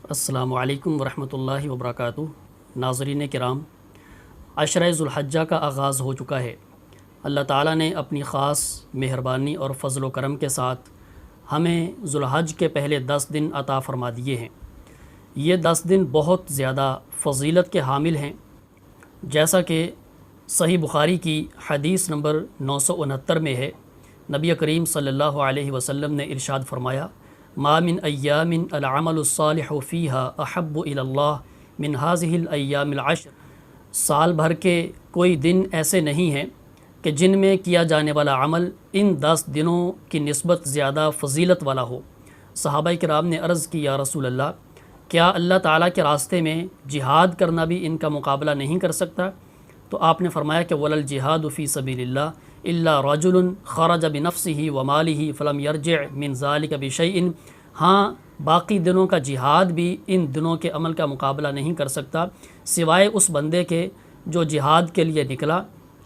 السلام علیکم ورحمۃ اللہ وبرکاتہ۔ ناظرین کرام، عشرہ ذو الحجہ کا آغاز ہو چکا ہے۔ اللہ تعالیٰ نے اپنی خاص مہربانی اور فضل و کرم کے ساتھ ہمیں ذو الحج کے پہلے 10 دن عطا فرما دیے ہیں۔ یہ 10 دن بہت زیادہ فضیلت کے حامل ہیں، جیسا کہ صحیح بخاری کی حدیث نمبر 969 میں ہے۔ نبی کریم صلی اللہ علیہ وسلم نے ارشاد فرمایا، ما من ایام العمل الصالح فیہا احب الی اللہ من هذه الایام العشر۔ سال بھر کے کوئی دن ایسے نہیں ہیں کہ جن میں کیا جانے والا عمل ان 10 دنوں کی نسبت زیادہ فضیلت والا ہو۔ صحابہ کرام نے عرض کی، یا رسول اللہ، کیا اللہ تعالیٰ کے راستے میں جہاد کرنا بھی ان کا مقابلہ نہیں کر سکتا؟ تو آپ نے فرمایا کہ وَلَا الْجِهَادُ فِي سَبِيلِ اللَّهِ إِلَّا رَجُلٌ خَرَجَ بِنَفْسِهِ وَمَالِهِ فَلَمْ يَرْجِعْ مِنْ ذَلِكَ بِشَيْءٍ۔ ہاں، باقی دنوں کا جہاد بھی ان دنوں کے عمل کا مقابلہ نہیں کر سکتا، سوائے اس بندے کے جو جہاد کے لیے نکلا،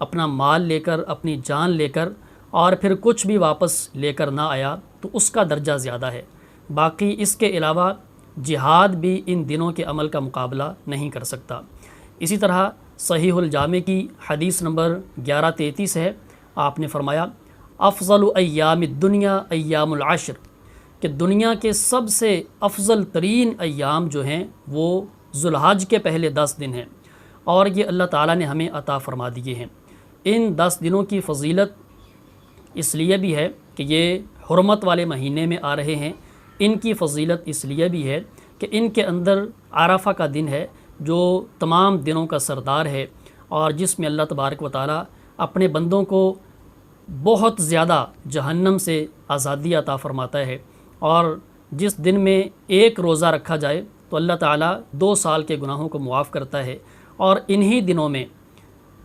اپنا مال لے کر، اپنی جان لے کر، اور پھر کچھ بھی واپس لے کر نہ آیا تو اس کا درجہ زیادہ ہے۔ باقی اس کے علاوہ جہاد بھی ان دنوں کے عمل کا مقابلہ نہیں کر سکتا۔ اسی طرح صحیح الجامع کی حدیث نمبر 1133 ہے، آپ نے فرمایا، افضل ایام الدنیا ایام العشر، کہ دنیا کے سب سے افضل ترین ایام جو ہیں وہ ذو الحج کے پہلے 10 دن ہیں، اور یہ اللہ تعالیٰ نے ہمیں عطا فرما دیے ہیں۔ ان 10 دنوں کی فضیلت اس لیے بھی ہے کہ یہ حرمت والے مہینے میں آ رہے ہیں، ان کی فضیلت اس لیے بھی ہے کہ ان کے اندر عرفہ کا دن ہے جو تمام دنوں کا سردار ہے، اور جس میں اللہ تبارک و تعالیٰ اپنے بندوں کو بہت زیادہ جہنم سے آزادی عطا فرماتا ہے، اور جس دن میں ایک روزہ رکھا جائے تو اللہ تعالیٰ 2 سال کے گناہوں کو معاف کرتا ہے۔ اور انہی دنوں میں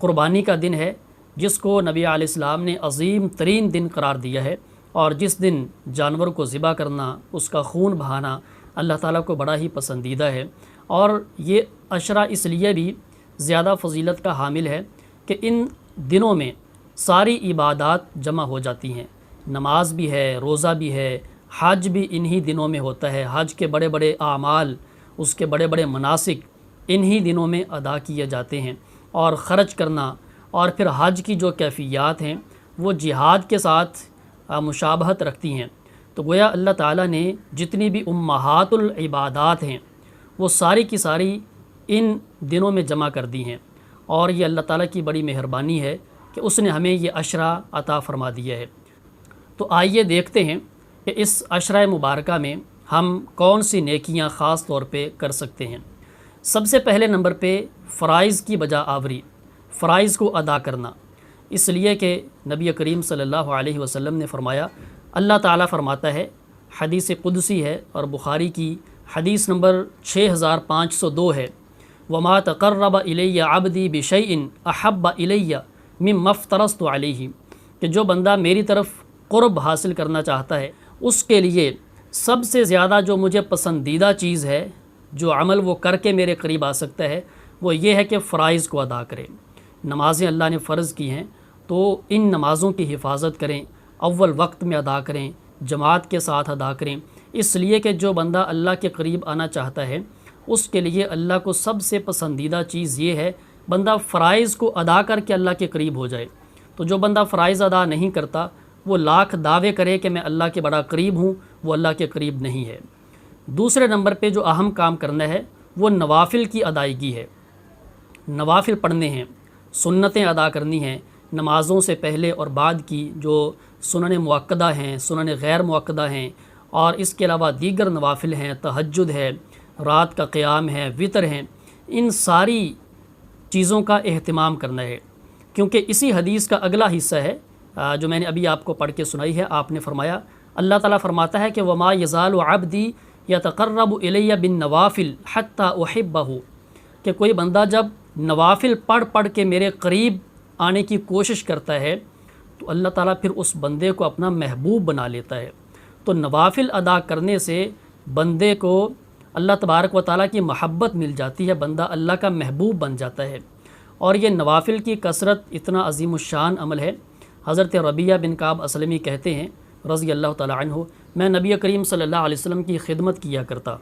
قربانی کا دن ہے، جس کو نبی علیہ السلام نے عظیم ترین دن قرار دیا ہے، اور جس دن جانور کو ذبح کرنا، اس کا خون بہانا اللہ تعالیٰ کو بڑا ہی پسندیدہ ہے۔ اور یہ عشرہ اس لیے بھی زیادہ فضیلت کا حامل ہے کہ ان دنوں میں ساری عبادات جمع ہو جاتی ہیں، نماز بھی ہے، روزہ بھی ہے، حج بھی انہی دنوں میں ہوتا ہے۔ حج کے بڑے بڑے اعمال، اس کے بڑے بڑے مناسک انہی دنوں میں ادا کیے جاتے ہیں، اور خرچ کرنا، اور پھر حج کی جو کیفیات ہیں وہ جہاد کے ساتھ مشابہت رکھتی ہیں۔ تو گویا اللہ تعالیٰ نے جتنی بھی امہات العبادات ہیں وہ ساری کی ساری ان دنوں میں جمع کر دی ہیں، اور یہ اللہ تعالیٰ کی بڑی مہربانی ہے کہ اس نے ہمیں یہ عشرہ عطا فرما دیا ہے۔ تو آئیے دیکھتے ہیں کہ اس عشرہ مبارکہ میں ہم کون سی نیکیاں خاص طور پہ کر سکتے ہیں۔ سب سے پہلے نمبر پہ فرائض کی بجا آوری، فرائض کو ادا کرنا، اس لیے کہ نبی کریم صلی اللہ علیہ وسلم نے فرمایا، اللہ تعالیٰ فرماتا ہے، حدیث قدسی ہے اور بخاری کی حدیث نمبر 6502 ہے، وما تقرب الی عبدی بشیء احب الی مما افترضت علیہ، کہ جو بندہ میری طرف قرب حاصل کرنا چاہتا ہے، اس کے لیے سب سے زیادہ جو مجھے پسندیدہ چیز ہے، جو عمل وہ کر کے میرے قریب آ سکتا ہے، وہ یہ ہے کہ فرائض کو ادا کریں۔ نمازیں اللہ نے فرض کی ہیں تو ان نمازوں کی حفاظت کریں، اول وقت میں ادا کریں، جماعت کے ساتھ ادا کریں، اس لیے کہ جو بندہ اللہ کے قریب آنا چاہتا ہے اس کے لیے اللہ کو سب سے پسندیدہ چیز یہ ہے بندہ فرائض کو ادا کر کے اللہ کے قریب ہو جائے۔ تو جو بندہ فرائض ادا نہیں کرتا وہ لاکھ دعوے کرے کہ میں اللہ کے بڑا قریب ہوں، وہ اللہ کے قریب نہیں ہے۔ دوسرے نمبر پہ جو اہم کام کرنا ہے وہ نوافل کی ادائیگی ہے، نوافل پڑھنے ہیں، سنتیں ادا کرنی ہیں، نمازوں سے پہلے اور بعد کی جو سنن مؤکدہ ہیں، سنن غیر مؤکدہ ہیں، اور اس کے علاوہ دیگر نوافل ہیں، تہجد ہے، رات کا قیام ہے، وطر ہیں، ان ساری چیزوں کا اہتمام کرنا ہے، کیونکہ اسی حدیث کا اگلا حصہ ہے جو میں نے ابھی آپ کو پڑھ کے سنائی ہے۔ آپ نے فرمایا، اللہ تعالیٰ فرماتا ہے کہ وما یزال عبدی یتقرب الی بالنوافل حتی احبہ، کہ کوئی بندہ جب نوافل پڑھ پڑھ کے میرے قریب آنے کی کوشش کرتا ہے تو اللہ تعالیٰ پھر اس بندے کو اپنا محبوب بنا لیتا ہے۔ تو نوافل ادا کرنے سے بندے کو اللہ تبارک و تعالیٰ کی محبت مل جاتی ہے، بندہ اللہ کا محبوب بن جاتا ہے۔ اور یہ نوافل کی کثرت اتنا عظیم الشان عمل ہے، حضرت ربیعہ بن کعب اسلمی کہتے ہیں رضی اللہ تعالیٰ عنہ، میں نبی کریم صلی اللہ علیہ وسلم کی خدمت کیا کرتا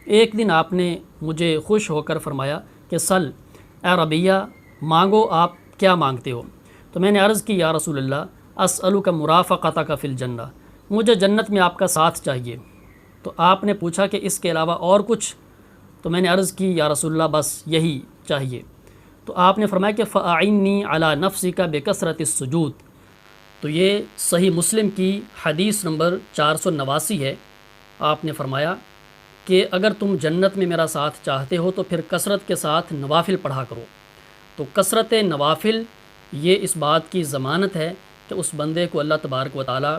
ایک دن آپ نے مجھے خوش ہو کر فرمایا کہ سل اے ربیہ مانگو، آپ کیا مانگتے ہو؟ تو میں نے عرض کی یا رسول اللہ اسألک مرافقتک فی الجنہ، مجھے جنت میں آپ کا ساتھ چاہیے۔ تو آپ نے پوچھا کہ اس کے علاوہ اور کچھ؟ تو میں نے عرض کی یا رسول اللہ بس یہی چاہیے۔ تو آپ نے فرمایا کہ فأعنی علی نفسک بکثرۃ السجود۔ تو یہ صحیح مسلم کی حدیث نمبر 489 ہے۔ آپ نے فرمایا کہ اگر تم جنت میں میرا ساتھ چاہتے ہو تو پھر کثرت کے ساتھ نوافل پڑھا کرو۔ تو کثرت نوافل یہ اس بات کی ضمانت ہے کہ اس بندے کو اللہ تبارک و تعالی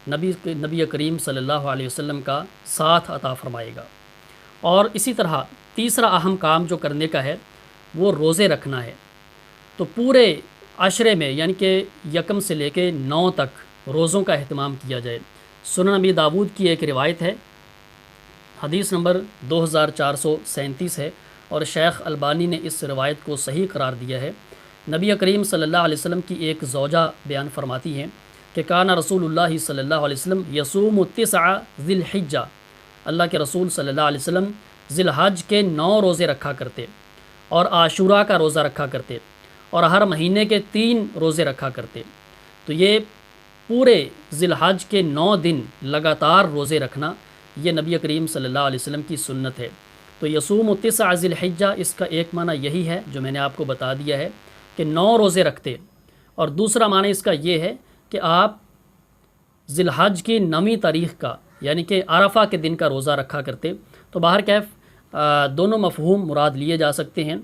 نبی کریم صلی اللہ علیہ وسلم کا ساتھ عطا فرمائے گا۔ اور اسی طرح تیسرا اہم کام جو کرنے کا ہے وہ روزے رکھنا ہے۔ تو پورے عشرے میں یعنی کہ یکم سے لے کے 9 تک روزوں کا اہتمام کیا جائے۔ سنن نبی داود کی ایک روایت ہے، حدیث نمبر 2437 ہے، اور شیخ البانی نے اس روایت کو صحیح قرار دیا ہے۔ نبی کریم صلی اللہ علیہ وسلم کی ایک زوجہ بیان فرماتی ہیں کہ کان رسول اللہ صلی اللہ علیہ وسلم یصوم 9 ذی الحجہ، اللہ کے رسول صلی اللہ علیہ وسلم ذی الحج کے 9 روزے رکھا کرتے، اور عاشوراء کا روزہ رکھا کرتے، اور ہر مہینے کے 3 روزے رکھا کرتے۔ تو یہ پورے ذی الحج کے 9 دن لگاتار روزے رکھنا یہ نبی کریم صلی اللہ علیہ وسلم کی سنت ہے۔ تو یصوم 9 ذی الحجہ اس کا ایک معنی یہی ہے جو میں نے آپ کو بتا دیا ہے کہ 9 روزے رکھتے، اور دوسرا معنی اس کا یہ ہے کہ آپ ذی الحج کی 9ویں تاریخ کا یعنی کہ عرفہ کے دن کا روزہ رکھا کرتے۔ تو بہرکیف دونوں مفہوم مراد لیے جا سکتے ہیں۔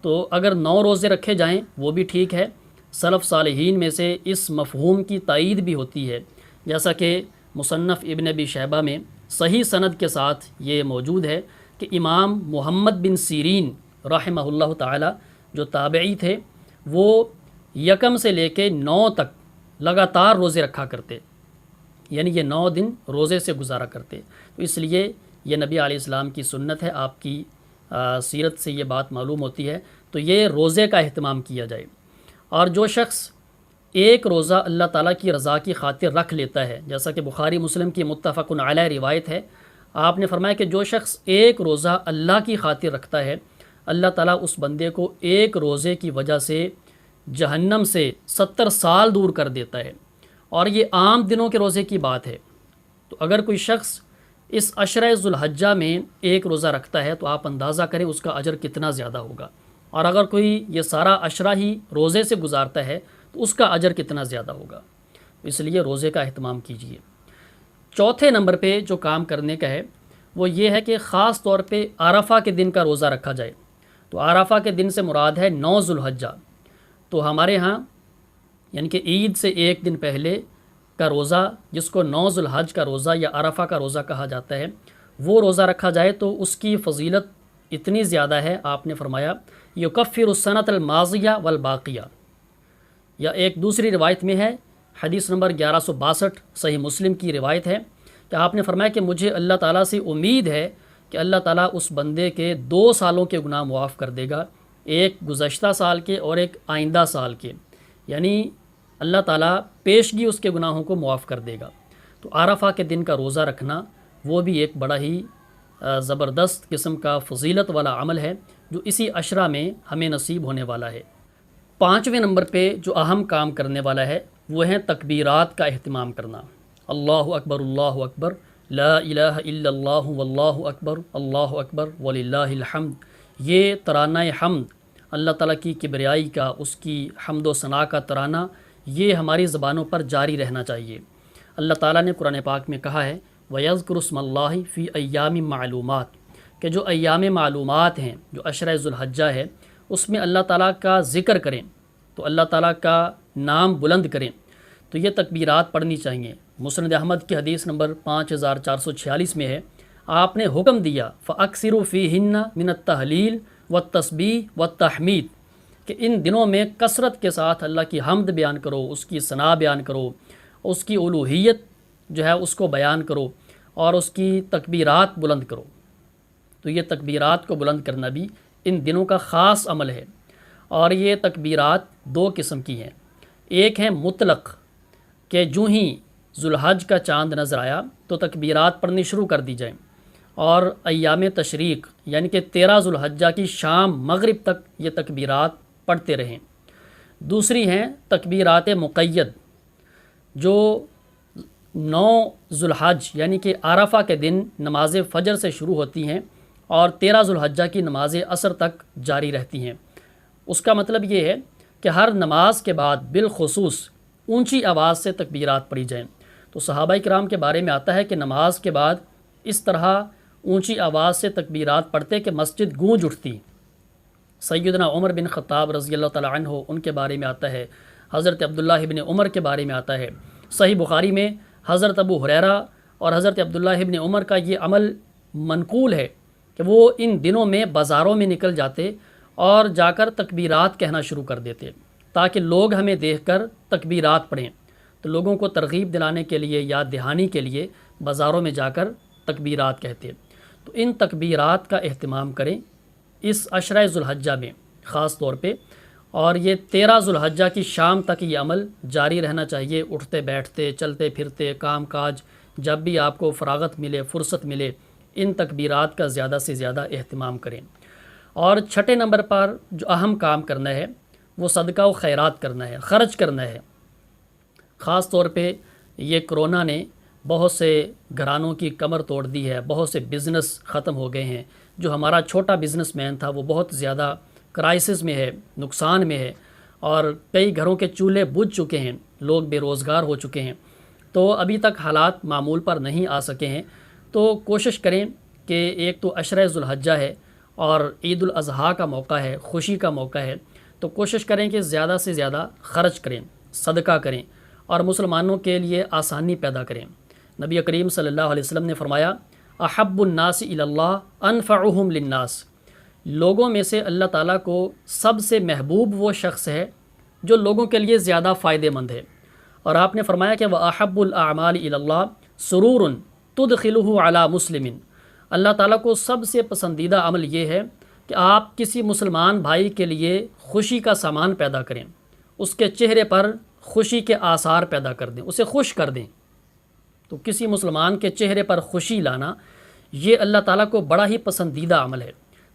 تو اگر 9 روزے رکھے جائیں وہ بھی ٹھیک ہے۔ سلف صالحین میں سے اس مفہوم کی تائید بھی ہوتی ہے، جیسا کہ مصنف ابن ابی شیبہ میں صحیح سند کے ساتھ یہ موجود ہے کہ امام محمد بن سیرین رحمہ اللہ تعالی جو تابعی تھے وہ یکم سے لے کے 9 تک لگاتار روزے رکھا کرتے، یعنی یہ 9 دن روزے سے گزارا کرتے۔ تو اس لیے یہ نبی علیہ السلام کی سنت ہے، آپ کی سیرت سے یہ بات معلوم ہوتی ہے۔ تو یہ روزے کا اہتمام کیا جائے۔ اور جو شخص ایک روزہ اللہ تعالیٰ کی رضا کی خاطر رکھ لیتا ہے، جیسا کہ بخاری مسلم کی متفق علیہ روایت ہے، آپ نے فرمایا کہ جو شخص ایک روزہ اللہ کی خاطر رکھتا ہے، اللہ تعالیٰ اس بندے کو ایک روزے کی وجہ سے جہنم سے 70 سال دور کر دیتا ہے، اور یہ عام دنوں کے روزے کی بات ہے۔ تو اگر کوئی شخص اس عشرہ ذو الحجہ میں ایک روزہ رکھتا ہے تو آپ اندازہ کریں اس کا اجر کتنا زیادہ ہوگا، اور اگر کوئی یہ سارا عشرہ ہی روزے سے گزارتا ہے تو اس کا اجر کتنا زیادہ ہوگا۔ اس لیے روزے کا اہتمام کیجیے۔ چوتھے نمبر پہ جو کام کرنے کا ہے وہ یہ ہے کہ خاص طور پہ عرفہ کے دن کا روزہ رکھا جائے۔ تو عرفہ کے دن سے مراد ہے 9 ذو الحجہ۔ تو ہمارے ہاں یعنی کہ عید سے ایک دن پہلے کا روزہ، جس کو 9 ذو الحج کا روزہ یا عرفہ کا روزہ کہا جاتا ہے، وہ روزہ رکھا جائے تو اس کی فضیلت اتنی زیادہ ہے۔ آپ نے فرمایا یکفر السنۃ الماضیہ والباقیہ، یا ایک دوسری روایت میں ہے حدیث نمبر 1162 صحیح مسلم کی روایت ہے کہ آپ نے فرمایا کہ مجھے اللہ تعالیٰ سے امید ہے کہ اللہ تعالیٰ اس بندے کے 2 سالوں کے گناہ معاف کر دے گا، ایک گزشتہ سال کے اور ایک آئندہ سال کے، یعنی اللہ تعالیٰ پیشگی اس کے گناہوں کو معاف کر دے گا۔ تو عرفہ کے دن کا روزہ رکھنا وہ بھی ایک بڑا ہی زبردست قسم کا فضیلت والا عمل ہے جو اسی عشرہ میں ہمیں نصیب ہونے والا ہے۔ 5ویں نمبر پہ جو اہم کام کرنے والا ہے وہ ہے تکبیرات کا اہتمام کرنا۔ اللہ اکبر لا الہ الا اللہ واللہ اکبر وللہ الحمد، یہ ترانہ حمد، اللہ تعالیٰ کی کبریائی کا، اس کی حمد و ثناء کا ترانہ، یہ ہماری زبانوں پر جاری رہنا چاہیے۔ اللہ تعالیٰ نے قرآن پاک میں کہا ہے وَيَذْكُرُ اسْمَ اللَّهِ فِي أَيَّامٍ مَعْلُومَاتٍ، کہ جو ایام معلومات ہیں، جو عشرہ ذو الحجہ ہے، اس میں اللہ تعالیٰ کا ذکر کریں، تو اللہ تعالیٰ کا نام بلند کریں، تو یہ تکبیرات پڑھنی چاہیے۔ مسند احمد کی حدیث نمبر 5446 میں ہے، آپ نے حکم دیا فَأَكْثِرُوا فِيهِنَّ مِنَ التَّهْلِيلِ وَالتَّسْبِيحِ وَالتَّحْمِيدِ، کہ ان دنوں میں کثرت کے ساتھ اللہ کی حمد بیان کرو، اس کی ثنا بیان کرو، اس کی الوہیت جو ہے اس کو بیان کرو، اور اس کی تکبیرات بلند کرو۔ تو یہ تکبیرات کو بلند کرنا بھی ان دنوں کا خاص عمل ہے۔ اور یہ تکبیرات 2 قسم کی ہیں، ایک ہے مطلق کہ جو ہی ذوالحج کا چاند نظر آیا تو تکبیرات پڑھنی شروع کر دی جائیں، اور ایام تشریق یعنی کہ 13 ذوالحجہ کی شام مغرب تک یہ تکبیرات پڑھتے رہیں۔ دوسری ہیں تکبیرات مقید، جو 9 ذوالحج یعنی کہ عرفہ کے دن نماز فجر سے شروع ہوتی ہیں اور 13 ذوالحجہ کی نماز عصر تک جاری رہتی ہیں۔ اس کا مطلب یہ ہے کہ ہر نماز کے بعد بالخصوص اونچی آواز سے تکبیرات پڑھی جائیں۔ تو صحابہ کرام کے بارے میں آتا ہے کہ نماز کے بعد اس طرح اونچی آواز سے تکبیرات پڑھتے کہ مسجد گونج اٹھتی۔ سیدنا عمر بن خطاب رضی اللہ تعالیٰ عنہ ان کے بارے میں آتا ہے، حضرت عبداللہ ابن عمر کے بارے میں آتا ہے۔ صحیح بخاری میں حضرت ابو ہریرہ اور حضرت عبداللہ ابن عمر کا یہ عمل منقول ہے کہ وہ ان دنوں میں بازاروں میں نکل جاتے اور جا کر تکبیرات کہنا شروع کر دیتے تاکہ لوگ ہمیں دیکھ کر تکبیرات پڑھیں۔ تو لوگوں کو ترغیب دلانے کے لیے، یاد دہانی کے لیے بازاروں میں جا کر تکبیرات کہتے۔ تو ان تکبیرات کا اہتمام کریں اس عشرہ ذوالحجہ میں خاص طور پہ، اور یہ 13 ذوالحجہ کی شام تک یہ عمل جاری رہنا چاہیے۔ اٹھتے بیٹھتے، چلتے پھرتے، کام کاج، جب بھی آپ کو فراغت ملے، فرصت ملے، ان تکبیرات کا زیادہ سے زیادہ اہتمام کریں۔ اور چھٹے نمبر پر جو اہم کام کرنا ہے وہ صدقہ و خیرات کرنا ہے، خرچ کرنا ہے۔ خاص طور پہ یہ کرونا نے بہت سے گھرانوں کی کمر توڑ دی ہے، بہت سے بزنس ختم ہو گئے ہیں۔ جو ہمارا چھوٹا بزنس مین تھا وہ بہت زیادہ کرائسس میں ہے، نقصان میں ہے، اور کئی گھروں کے چولہے بجھ چکے ہیں، لوگ بے روزگار ہو چکے ہیں۔ تو ابھی تک حالات معمول پر نہیں آ سکے ہیں۔ تو کوشش کریں کہ ایک تو عشرہ ذوالحجہ ہے اور عید الاضحیٰ کا موقع ہے، خوشی کا موقع ہے، تو کوشش کریں کہ زیادہ سے زیادہ خرچ کریں، صدقہ کریں اور مسلمانوں کے لیے آسانی پیدا کریں۔ نبی کریم صلی اللہ علیہ وسلم نے فرمایا، احب الناس الی اللہ انفعہم للناس، لوگوں میں سے اللہ تعالیٰ کو سب سے محبوب وہ شخص ہے جو لوگوں کے لیے زیادہ فائدہ مند ہے۔ اور آپ نے فرمایا کہ وَأَحَبُّ الْأَعْمَالِ إِلَى اللَّهِ سُرُورٌ تُدْخِلُهُ عَلَى مُسْلِمٍ، اللہ تعالیٰ کو سب سے پسندیدہ عمل یہ ہے کہ آپ کسی مسلمان بھائی کے لیے خوشی کا سامان پیدا کریں، اس کے چہرے پر خوشی کے آثار پیدا کر دیں، اسے خوش کر دیں۔ تو کسی مسلمان کے چہرے پر خوشی لانا یہ اللہ تعالیٰ کو بڑا ہی پسندیدہ عمل ہے۔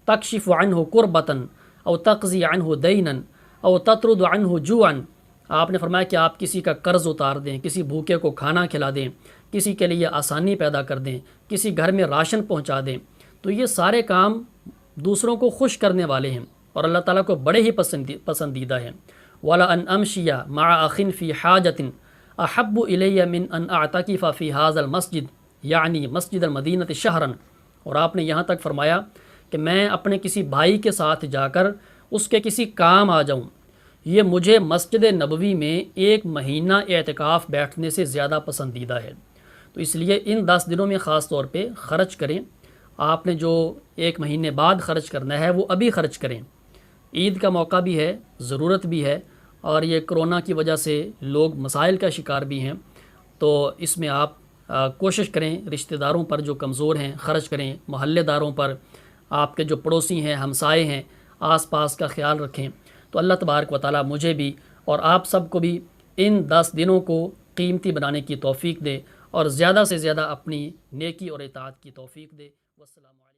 تکشف عنہ کربتاً او تقضی عنہ دیناً او تطرد عنہ جوعاً، آپ نے فرمایا کہ آپ کسی کا قرض اتار دیں، کسی بھوکے کو کھانا کھلا دیں، کسی کے لیے آسانی پیدا کر دیں، کسی گھر میں راشن پہنچا دیں۔ تو یہ سارے کام دوسروں کو خوش کرنے والے ہیں اور اللہ تعالیٰ کو بڑے ہی پسندیدہ ہیں۔ وَلَا أَنْ أَمْشِيَ مَعَ أَخٍ فِي حَاجَةٍ أَحَبُّ إِلَيَّ مِنْ أَنْ أَعْتَكِفَ فِي هَذَا الْمَسْجِدِ یعنی مسجد المدینۃ شہراً، اور آپ نے یہاں تک فرمایا کہ میں اپنے کسی بھائی کے ساتھ جا کر اس کے کسی کام آ جاؤں، یہ مجھے مسجد نبوی میں 1 مہینہ اعتکاف بیٹھنے سے زیادہ پسندیدہ ہے۔ تو اس لیے ان 10 دنوں میں خاص طور پہ خرچ کریں۔ آپ نے جو 1 مہینے بعد خرچ کرنا ہے وہ ابھی خرچ کریں۔ عید کا موقع بھی ہے، ضرورت بھی ہے، اور یہ کرونا کی وجہ سے لوگ مسائل کا شکار بھی ہیں۔ تو اس میں آپ کوشش کریں رشتہ داروں پر جو کمزور ہیں خرچ کریں، محلے داروں پر، آپ کے جو پڑوسی ہیں، ہمسائے ہیں، آس پاس کا خیال رکھیں۔ تو اللہ تبارک و تعالیٰ مجھے بھی اور آپ سب کو بھی ان 10 دنوں کو قیمتی بنانے کی توفیق دے اور زیادہ سے زیادہ اپنی نیکی اور اطاعت کی توفیق دے۔ والسلام علیکم۔